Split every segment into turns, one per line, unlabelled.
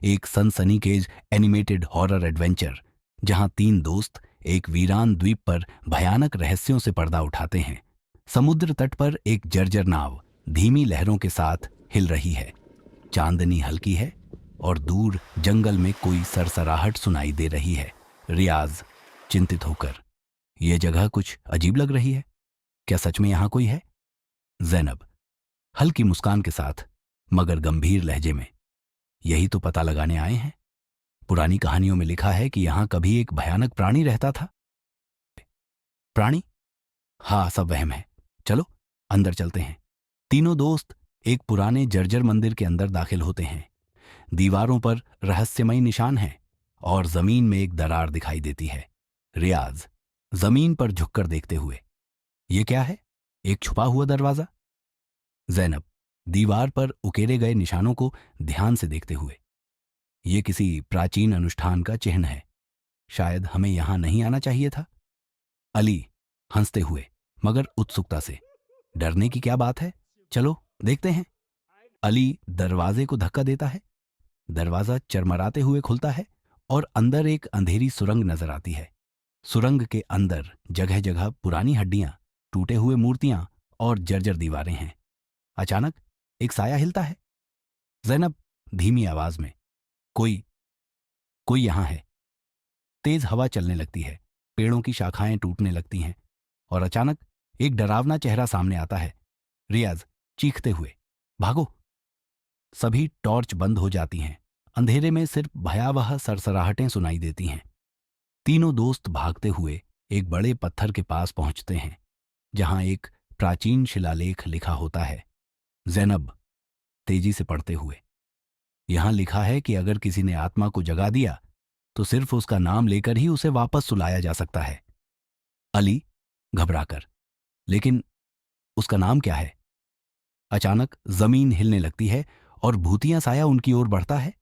एक सनसनीखेज animated horror adventure जहां तीन दोस्त एक वीरान द्वीप पर भयानक रहस्यों से पर्दा उठाते हैं। समुद्र तट पर एक जर्जर नाव धीमी लहरों के साथ हिल रही है। चांदनी हल्की है और दूर जंगल में कोई सरसराहट सुनाई दे रही है। रियाज चिंतित होकर, यह जगह कुछ अजीब लग रही है, क्या सच में यहां कोई है? जैनब हल्की मुस्कान के साथ मगर गंभीर लहजे में, यही तो पता लगाने आए हैं। पुरानी कहानियों में लिखा है कि यहां कभी एक भयानक प्राणी रहता था। प्राणी? हाँ, सब वहम है। चलो अंदर चलते हैं। तीनों दोस्त एक पुराने जर्जर मंदिर के अंदर दाखिल होते हैं। दीवारों पर रहस्यमयी निशान हैं और जमीन में एक दरार दिखाई देती है। रियाज जमीन पर झुककर देखते हुए, ये क्या है? एक छुपा हुआ दरवाजा? जैनब दीवार पर उकेरे गए निशानों को ध्यान से देखते हुए, ये किसी प्राचीन अनुष्ठान का चिन्ह है, शायद हमें यहां नहीं आना चाहिए था। अली हंसते हुए मगर उत्सुकता से, डरने की क्या बात है, चलो देखते हैं। अली दरवाजे को धक्का देता है। दरवाजा चरमराते हुए खुलता है और अंदर एक अंधेरी सुरंग नजर आती है। सुरंग के अंदर जगह जगह पुरानी हड्डियां, टूटे हुए मूर्तियां और जर्जर दीवारें हैं। अचानक एक साया हिलता है। जैनब धीमी आवाज में, कोई कोई यहां है। तेज हवा चलने लगती है, पेड़ों की शाखाएं टूटने लगती हैं और अचानक एक डरावना चेहरा सामने आता है। रियाज चीखते हुए, भागो! सभी टॉर्च बंद हो जाती हैं। अंधेरे में सिर्फ भयावह सरसराहटें सुनाई देती हैं। तीनों दोस्त भागते हुए एक बड़े पत्थर के पास पहुंचते हैं जहां एक प्राचीन शिलालेख लिखा होता है। जैनब तेजी से पढ़ते हुए, यहां लिखा है कि अगर किसी ने आत्मा को जगा दिया तो सिर्फ उसका नाम लेकर ही उसे वापस सुलाया जा सकता है। अली घबराकर, लेकिन उसका नाम क्या है? अचानक जमीन हिलने लगती है और भूतिया साया उनकी ओर बढ़ता है।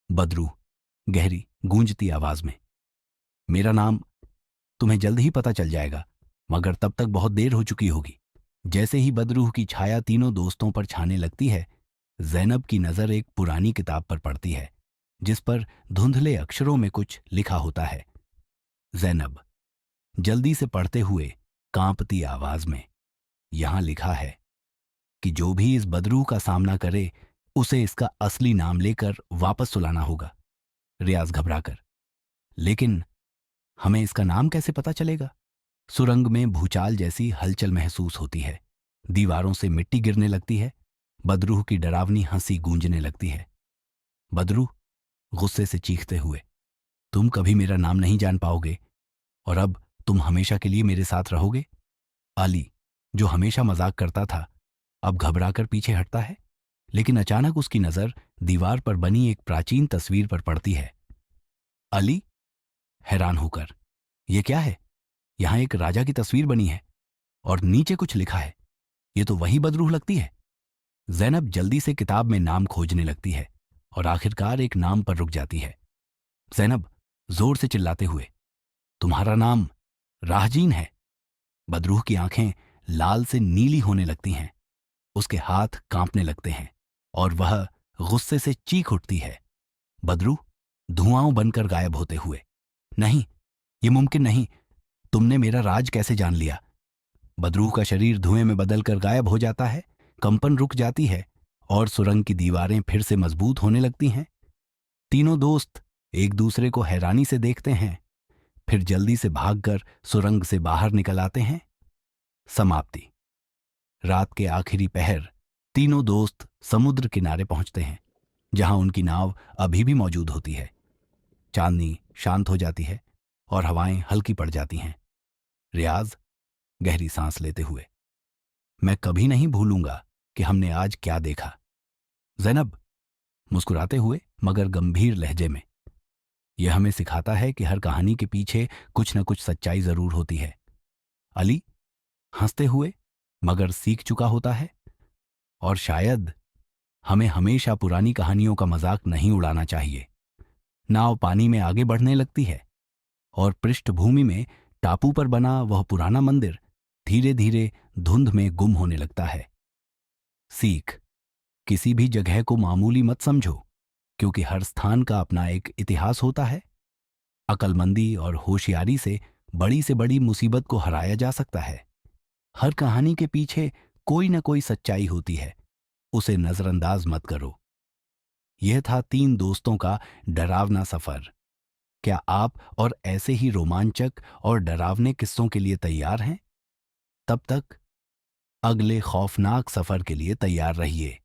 बदरू गहरी गूंजती आवाज में, मेरा नाम तुम्हें जल्द ही पता चल जाएगा, मगर तब तक बहुत देर हो चुकी होगी। जैसे ही बदरूह की छाया तीनों दोस्तों पर छाने लगती है, जैनब की नजर एक पुरानी किताब पर पड़ती है जिस पर धुंधले अक्षरों में कुछ लिखा होता है। जैनब जल्दी से पढ़ते हुए कांपती आवाज में, यहां लिखा है कि जो भी इस बदरूह का सामना करे उसे इसका असली नाम लेकर वापस सुलाना होगा। रियाज घबराकर, लेकिन हमें इसका नाम कैसे पता चलेगा? सुरंग में भूचाल जैसी हलचल महसूस होती है। दीवारों से मिट्टी गिरने लगती है। बदरूह की डरावनी हंसी गूंजने लगती है। बदरूह गुस्से से चीखते हुए, तुम कभी मेरा नाम नहीं जान पाओगे और अब तुम हमेशा के लिए मेरे साथ रहोगे। अली जो हमेशा मजाक करता था अब घबराकर पीछे हटता है, लेकिन अचानक उसकी नजर दीवार पर बनी एक प्राचीन तस्वीर पर पड़ती है। अली हैरान होकर, यह क्या है? यहां एक राजा की तस्वीर बनी है और नीचे कुछ लिखा है। यह तो वही बदरूह लगती है। जैनब जल्दी से किताब में नाम खोजने लगती है और आखिरकार एक नाम पर रुक जाती है। जैनब जोर से चिल्लाते हुए, तुम्हारा नाम राहजीन है। बदरूह की आंखें लाल से नीली होने लगती हैं, उसके हाथ कांपने लगते हैं और वह गुस्से से चीख उठती है। बदरूह धुआं बनकर गायब होते हुए, नहीं, यह मुमकिन नहीं, तुमने मेरा राज कैसे जान लिया? बदरूह का शरीर धुएं में बदलकर गायब हो जाता है। कंपन रुक जाती है और सुरंग की दीवारें फिर से मजबूत होने लगती हैं। तीनों दोस्त एक दूसरे को हैरानी से देखते हैं, फिर जल्दी से भागकर सुरंग से बाहर निकल आते हैं। समाप्ति। रात के आखिरी पहर तीनों दोस्त समुद्र किनारे पहुंचते हैं जहां उनकी नाव अभी भी मौजूद होती है। चांदनी शांत हो जाती है और हवाएं हल्की पड़ जाती हैं। रियाज गहरी सांस लेते हुए, मैं कभी नहीं भूलूंगा कि हमने आज क्या देखा। जैनब मुस्कुराते हुए मगर गंभीर लहजे में, यह हमें सिखाता है कि हर कहानी के पीछे कुछ न कुछ सच्चाई जरूर होती है। अली हंसते हुए मगर सीख चुका होता है, और शायद हमें हमेशा पुरानी कहानियों का मजाक नहीं उड़ाना चाहिए। नाव पानी में आगे बढ़ने लगती है और पृष्ठभूमि में टापू पर बना वह पुराना मंदिर धीरे धीरे धुंध में गुम होने लगता है। सीख, किसी भी जगह को मामूली मत समझो। क्योंकि हर स्थान का अपना एक इतिहास होता है। अक्लमंदी और होशियारी से बड़ी मुसीबत को हराया जा सकता है। हर कहानी के पीछे कोई ना कोई सच्चाई होती है, उसे नजरअंदाज मत करो। यह था तीन दोस्तों का डरावना सफर। क्या आप और ऐसे ही रोमांचक और डरावने किस्सों के लिए तैयार हैं? तब तक अगले खौफनाक सफर के लिए तैयार रहिए।